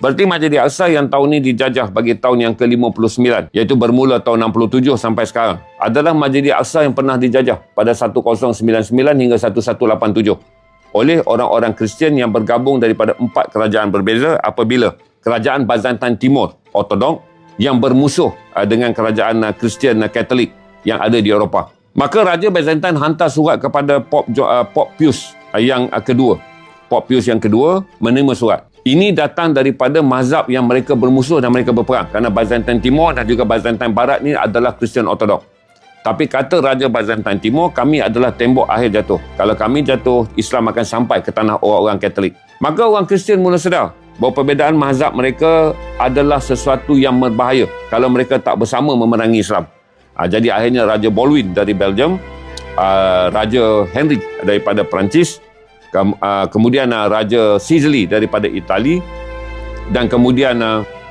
Berarti Masjid Al-Aqsa yang tahun ini dijajah bagi tahun yang ke-59, iaitu bermula tahun 67 sampai sekarang, adalah Masjid Al-Aqsa yang pernah dijajah pada 1099 hingga 1187 oleh orang-orang Kristian yang bergabung daripada 4 kerajaan berbeza apabila kerajaan Byzantine Timur Ortodok yang bermusuh dengan kerajaan Kristian Katolik yang ada di Eropah. Maka Raja Byzantine hantar surat kepada Pop Pius yang kedua. Pop Pius yang kedua menerima surat. Ini datang daripada mazhab yang mereka bermusuh dan mereka berperang. Kerana Byzantine Timur dan juga Byzantine Barat ni adalah Kristian Ortodok. Tapi kata Raja Byzantine Timur, kami adalah tembok akhir jatuh. Kalau kami jatuh, Islam akan sampai ke tanah orang-orang Katolik. Maka orang Kristian mula sedar bahawa perbezaan mazhab mereka adalah sesuatu yang berbahaya kalau mereka tak bersama memerangi Islam. Jadi akhirnya Raja Baldwin dari Belgium, Raja Henry daripada Perancis, kemudian Raja Sicily daripada Itali, dan kemudian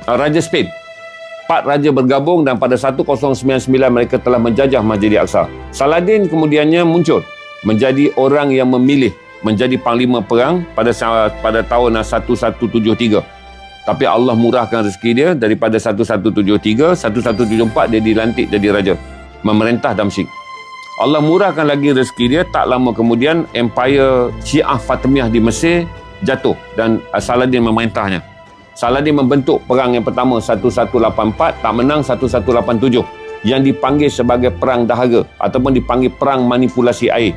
Raja Spain. 4 raja bergabung dan pada 1099 mereka telah menjajah Masjid Al-Aqsa. Saladin kemudiannya muncul menjadi orang yang memilih menjadi panglima perang pada tahun 1173. Tapi Allah murahkan rezeki dia daripada 1173, 1174 dia dilantik jadi raja, memerintah Damsyik. Allah murahkan lagi rezeki dia, tak lama kemudian Empire Syiah Fatimiyah di Mesir jatuh dan Saladin memerintahnya. Saladin membentuk perang yang pertama 1184, tak menang 1187, yang dipanggil sebagai perang dahaga ataupun dipanggil perang manipulasi air.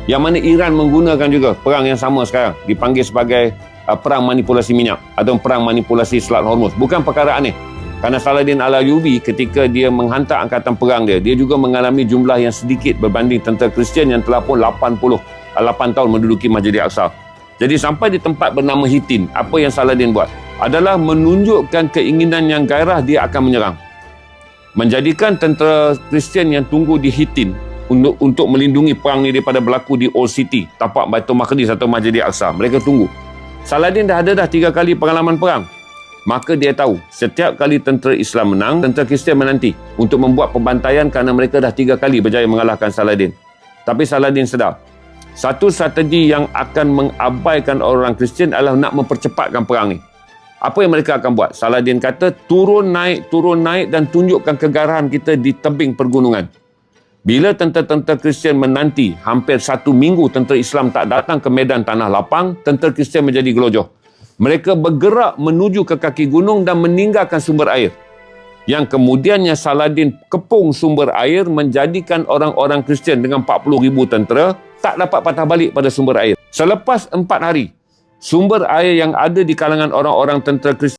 Yang mana Iran menggunakan juga perang yang sama sekarang, dipanggil sebagai perang manipulasi minyak atau perang manipulasi Selat Hormuz. Bukan perkara aneh. Kerana Saladin Al-Ayyubi ketika dia menghantar angkatan perang dia juga mengalami jumlah yang sedikit berbanding tentera Kristian yang telah pun 8 tahun menduduki Masjid Al-Aqsa. Jadi sampai di tempat bernama Hittin, apa yang Saladin buat adalah menunjukkan keinginan yang gairah dia akan menyerang. Menjadikan tentera Kristian yang tunggu di Hittin untuk melindungi perang ni daripada berlaku di Old City, tapak Baitul Maqdis atau Masjid Al-Aqsa. Mereka tunggu. Saladin dah ada 3 kali pengalaman perang. Maka dia tahu setiap kali tentera Islam menang, tentera Kristian menanti untuk membuat pembantaian kerana mereka dah 3 kali berjaya mengalahkan Saladin. Tapi Saladin sedar, satu strategi yang akan mengabaikan orang Kristian adalah nak mempercepatkan perang ni. Apa yang mereka akan buat? Saladin kata, turun naik dan tunjukkan kegarahan kita di tebing pergunungan. Bila tentera-tentera Kristian menanti hampir 1 minggu tentera Islam tak datang ke medan tanah lapang, tentera Kristian menjadi gelojoh. Mereka bergerak menuju ke kaki gunung dan meninggalkan sumber air. Yang kemudiannya Saladin kepung sumber air, menjadikan orang-orang Kristian dengan 40,000 tentera tak dapat patah balik pada sumber air. Selepas 4 hari, sumber air yang ada di kalangan orang-orang tentera Kristian